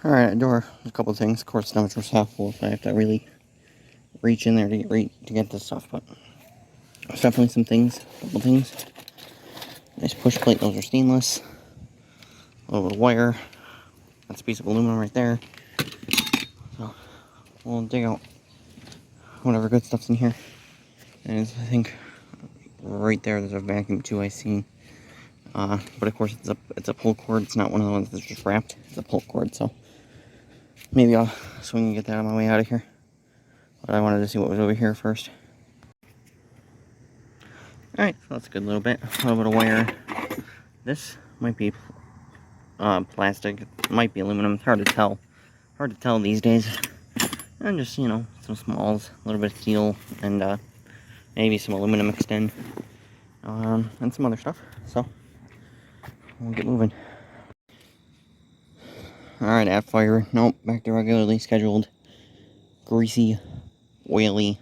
Alright, door, a couple things. Of course, temperature's half full, so I have to really reach in there to get this stuff, but there's definitely some things, a couple things. Nice push plate, those are stainless. A little bit of wire. That's a piece of aluminum right there. So, we'll dig out whatever good stuff's in here. And I think right there's a vacuum too I see. But of course it's a pull cord. It's not one of the ones that's just wrapped. It's a pull cord, so maybe I'll swing and get that on my way out of here. But I wanted to see what was over here first. Alright, so that's a good little bit. A little bit of wire. This might be plastic. It might be aluminum. It's hard to tell. Hard to tell these days. And just, you know, some smalls, a little bit of steel, and maybe some aluminum mixed in. And some other stuff. So, we'll get moving. Alright, at fire. Nope, back to regularly scheduled. Greasy, oily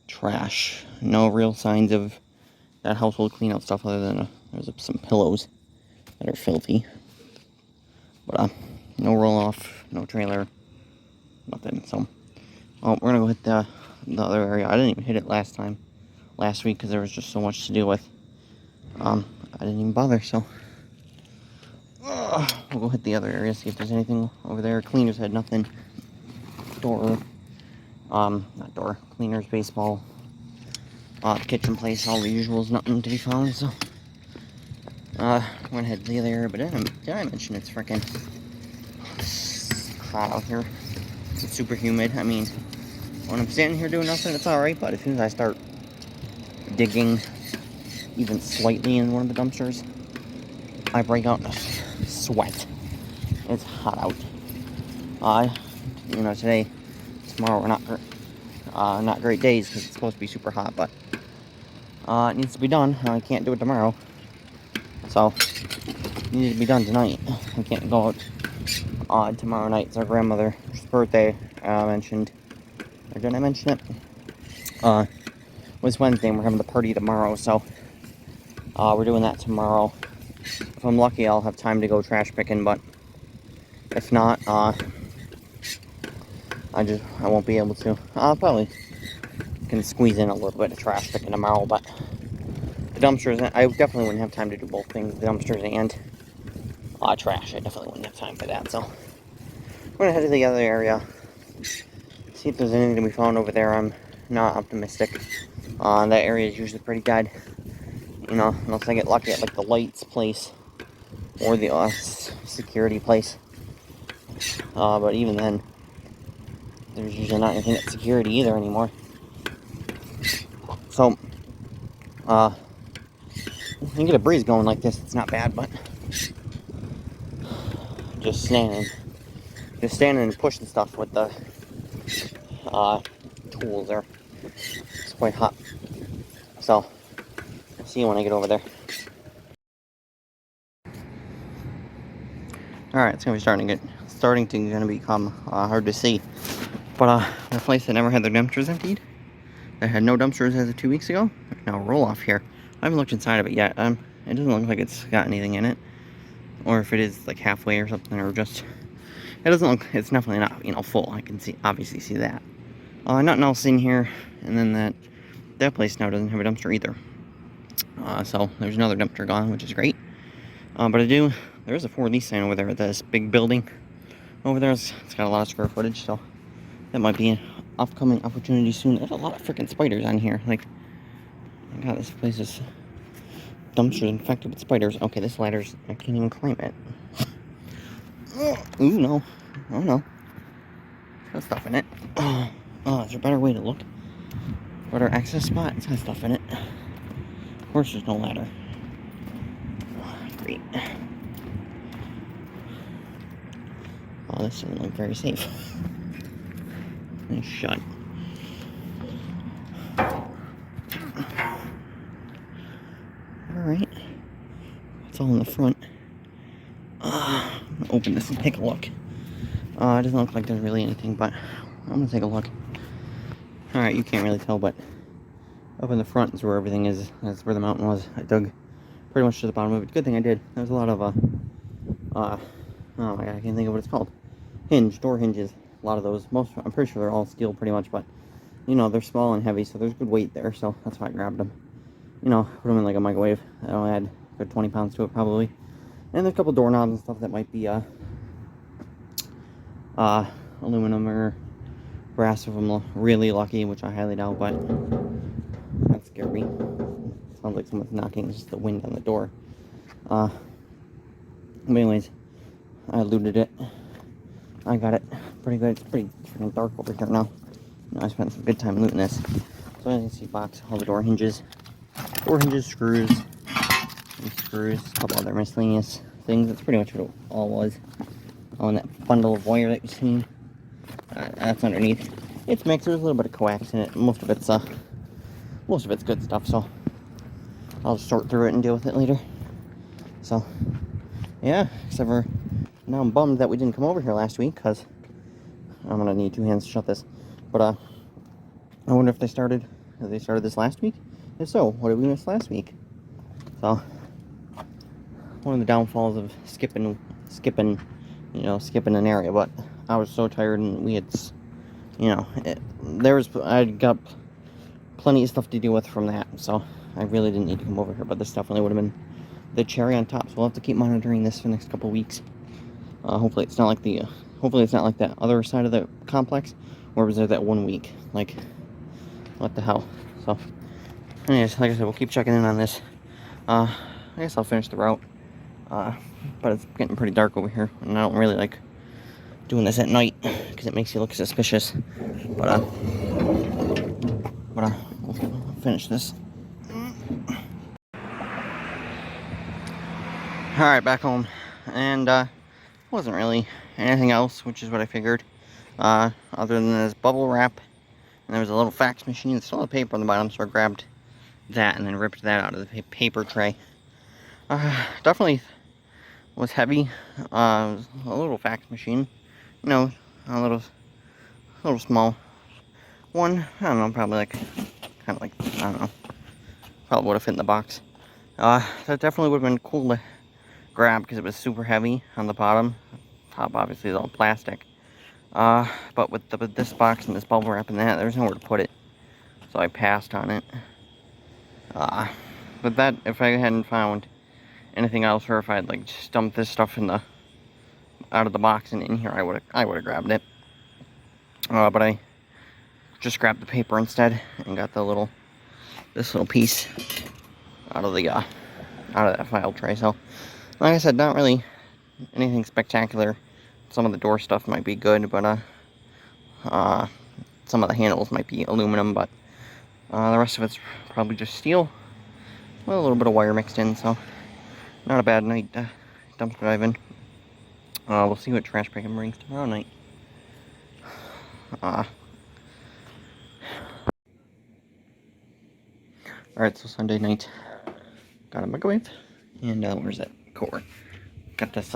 trash. No real signs of that household cleanout stuff other than there's some pillows that are filthy. But no roll off, no trailer, nothing. So, we're gonna go hit the other area. I didn't even hit it last week, because there was just so much to deal with. I didn't even bother. So we'll go hit the other area, see if there's anything over there. Cleaners had nothing. Door, not door. Cleaners, baseball, kitchen place, all the usuals. Nothing to be found. So went ahead to the other area, but did I mention it's freaking hot out here? It's super humid. I mean, when I'm standing here doing nothing, it's alright, but as soon as I start digging even slightly in one of the dumpsters, I break out in a sweat. It's hot out. You know, today, tomorrow are not great days because it's supposed to be super hot, but it needs to be done. I can't do it tomorrow, so it needs to be done tonight. I can't go out tomorrow night. It's our grandmother's birthday. I mentioned, or did I mention it? It was Wednesday, and we're having the party tomorrow, so we're doing that tomorrow. If I'm lucky, I'll have time to go trash picking, but if not, I won't be able to. I'll probably can squeeze in a little bit of trash picking tomorrow, but the dumpsters, I definitely wouldn't have time to do both things, the dumpsters and trash. I definitely wouldn't have time for that, so we're gonna head to the other area, see if there's anything to be found over there. I'm not optimistic. That area is usually pretty dead, you know, unless I get lucky at like the lights place or the security place. But even then, there's usually not anything at security either anymore. So, you can get a breeze going like this. It's not bad, but just standing and pushing stuff with the tools there. It's quite hot. So, I'll see you when I get over there. Alright, it's gonna become hard to see. But the place that never had their dumpsters emptied, that had no dumpsters as of 2 weeks ago, there's now a roll off here. I haven't looked inside of it yet. It doesn't look like it's got anything in it, or if it is like halfway or something, or just it doesn't look. It's definitely not, you know, full. I can obviously see that. Nothing else in here, and then that place now doesn't have a dumpster either. So there's another dumpster gone, which is great. But there is a for lease sign over there at this big building over there. It's got a lot of square footage, so that might be an upcoming opportunity soon. There's a lot of freaking spiders on here. Like, my God, this place is dumpster infected with spiders. Okay, this ladder's, I can't even climb it. Ooh, no. Oh, no. Got stuff in it. Oh, is there a better way to look? Better access spot? It's got stuff in it. Of course there's no ladder. Oh, great. Oh, this doesn't look very safe. It's shut. Alright. It's all in the front. I'm gonna open this and take a look. It doesn't look like there's really anything, but I'm gonna take a look. Alright, you can't really tell, but up in the front is where everything is. That's where the mountain was. I dug pretty much to the bottom of it. Good thing I did. There's a lot of, oh my God, I can't think of what it's called. door hinges. A lot of those. I'm pretty sure they're all steel pretty much, but, you know, they're small and heavy, so there's good weight there, so that's why I grabbed them. You know, put them in like a microwave. That'll add a good 20 pounds to it probably. And there's a couple doorknobs and stuff that might be aluminum or brass if I'm really lucky, which I highly doubt, but that scared me. Sounds like someone's knocking, it's just the wind on the door. But anyways, I looted it. I got it pretty good. It's pretty freaking dark over here now. I spent some good time looting this. So as you can see, box, all the door hinges, screws, and screws, a couple other miscellaneous things. That's pretty much what it all was. Oh, and that bundle of wire that you've seen, that's underneath. It's mixed. There's a little bit of coax in it. Most of it's good stuff. So I'll just sort through it and deal with it later. So yeah, except for now I'm bummed that we didn't come over here last week because I'm gonna need 2 hands to shut this. But I wonder if they started this last week. If so, what did we miss last week? So one of the downfalls of skipping an area. But I was so tired, and we had, I got plenty of stuff to deal with from that. So I really didn't need to come over here. But this definitely would have been the cherry on top. So we'll have to keep monitoring this for the next couple of weeks. Hopefully it's not like that other side of the complex where it was there that 1 week. Like, what the hell? So anyways, like I said, we'll keep checking in on this. I guess I'll finish the route. But it's getting pretty dark over here, and I don't really like doing this at night because it makes you look suspicious. But we'll finish this. Alright, back home. And wasn't really anything else, which is what I figured. Other than this bubble wrap, and there was a little fax machine, still had paper on the bottom, so I grabbed that and then ripped that out of the paper tray. Definitely was heavy. It was a little fax machine, you know, a little small one. I don't know, probably like, kind of like, I don't know, probably would have fit in the box. That definitely would have been cool to grab because it was super heavy on the bottom. Top obviously is all plastic. But with this box and this bubble wrap and that, there's nowhere to put it, so I passed on it. But that, if I hadn't found anything else, or if I had like just dumped this stuff out of the box and in here, I would have grabbed it. But I just grabbed the paper instead and got this little piece out of that file tray. So, like I said, not really anything spectacular. Some of the door stuff might be good, but some of the handles might be aluminum, but the rest of it's probably just steel with a little bit of wire mixed in. So not a bad night dumpster diving. We'll see what trash picking brings tomorrow night. Alright, so Sunday night, got a microwave, and where's that cord? Got this,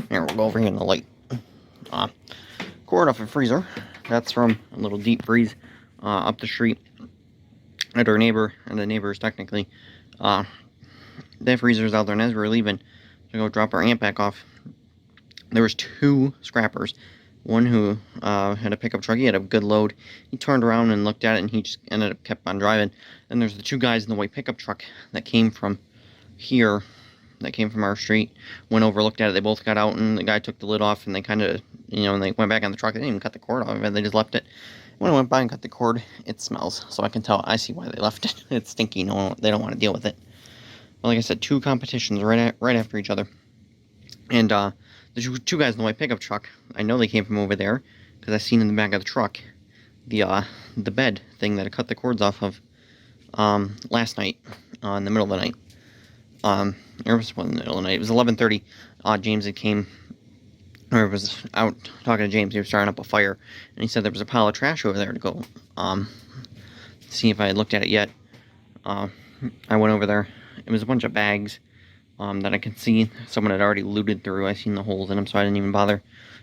here, we'll go over here in the light. Cord off a freezer. That's from a little deep freeze up the street at our neighbor, and the neighbors technically. That freezer's out there, and as we were leaving to go drop our aunt back off, there was 2 scrappers. One who had a pickup truck. He had a good load. He turned around and looked at it, and he just kept on driving. And there's the 2 guys in the white pickup truck that came from here, that came from our street, went over, looked at it. They both got out, and the guy took the lid off, and they kind of, and they went back on the truck. They didn't even cut the cord off of it. They just left it. When I went by and cut the cord, it smells. So I see why they left it. It's stinky. No, they don't want to deal with it. But like I said, 2 competitions right after each other. And the 2 guys in the white pickup truck, I know they came from over there because I seen in the back of the truck the bed thing that I cut the cords off of last night, in the middle of the night. It was in the middle of the night. It was 11:30. James was out talking to James. He was starting up a fire, and he said there was a pile of trash over there to go see if I had looked at it yet. I went over there. It was a bunch of bags that I could see someone had already looted through. I seen the holes in them, so I didn't even bother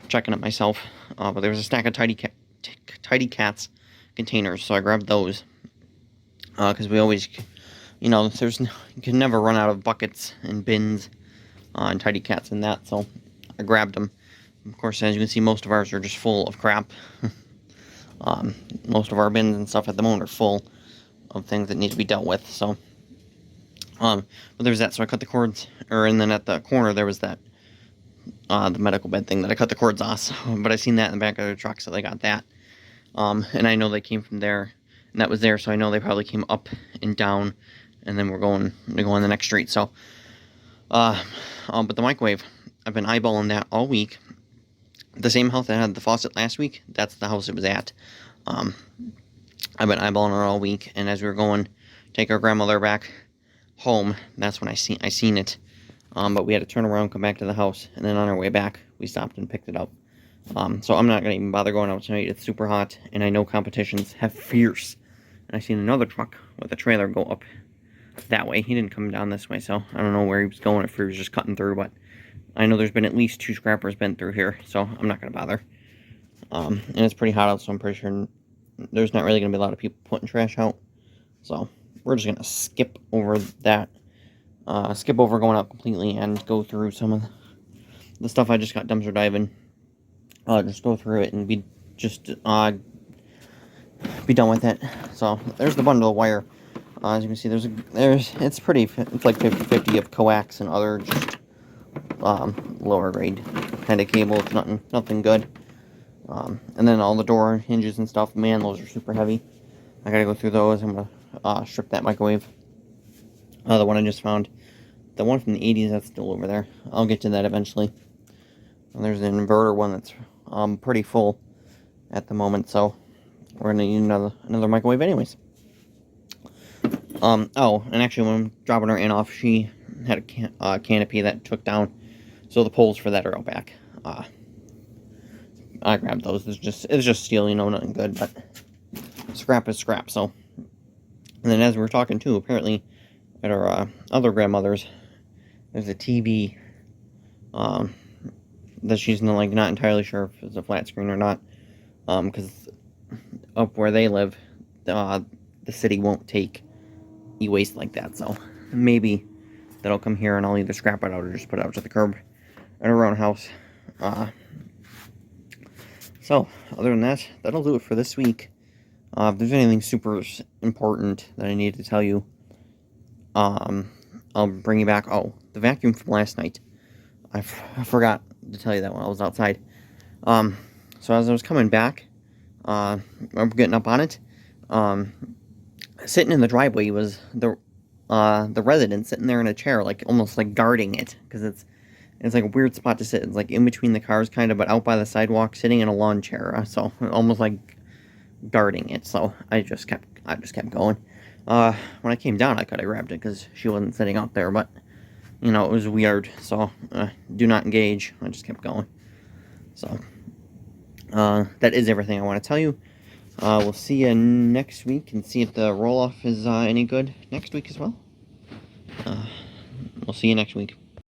checking it myself. But there was a stack of Tidy Cats containers, so I grabbed those because we always, you can never run out of buckets and bins and Tidy Cats and that. So I grabbed them. Of course, as you can see, most of ours are just full of crap. Most of our bins and stuff at the moment are full of things that need to be dealt with. So, but there's that. So I cut the cords, and then at the corner there was that the medical bed thing that I cut the cords off. But I seen that in the back of the truck, so they got that. And I know they came from there, and that was there. So I know they probably came up and down, and then we're going to go on the next street. So, but the microwave, I've been eyeballing that all week. The same house that had the faucet last week, that's the house it was at. I've been eyeballing it all week, and as we were going, take our grandmother back home, that's when I seen it. But we had to turn around, come back to the house, and then on our way back, we stopped and picked it up. So I'm not going to even bother going out tonight. It's super hot, and I know competitions have fierce. And I seen another truck with a trailer go up that way. He didn't come down this way, so I don't know where he was going, if he was just cutting through, but I know there's been at least 2 scrappers been through here, so I'm not going to bother. And it's pretty hot out, so I'm pretty sure there's not really going to be a lot of people putting trash out. So we're just going to skip over that. Skip over going out completely and go through some of the stuff I just got dumpster diving. Just go through it and be done with it. So there's the bundle of wire. As you can see, it's like 50-50 of coax and other just lower grade kind of cable. It's nothing good. And then all the door hinges and stuff, man, those are super heavy. I gotta go through those. I'm gonna strip that microwave. The one I just found, the one from the 80s, that's still over there. I'll get to that eventually. And there's an inverter one that's pretty full at the moment, so we're gonna need another microwave anyways. Oh, and actually when I'm dropping her in off, she had a canopy that took down, so the poles for that are out back. I grabbed those. It's just steel, nothing good, but scrap is scrap. So, and then as we were talking too, apparently at our other grandmother's, there's a TV that she's not entirely sure if it's a flat screen or not, because up where they live, the city won't take e-waste like that. So maybe that'll come here and I'll either scrap it out or just put it out to the curb at our own house. So, other than that, that'll do it for this week. If there's anything super important that I need to tell you, I'll bring you back. Oh, the vacuum from last night. I forgot to tell you that when I was outside. So as I was coming back, I'm getting up on it. Sitting in the driveway was the resident sitting there in a chair, almost guarding it, because it's like a weird spot to sit. It's in between the cars, kind of, but out by the sidewalk, sitting in a lawn chair. So almost like guarding it. So I just kept going. When I came down, I could have grabbed it because she wasn't sitting out there, but it was weird. So do not engage. I just kept going. So that is everything I want to tell you. We'll see you next week and see if the roll-off is any good next week as well. We'll see you next week.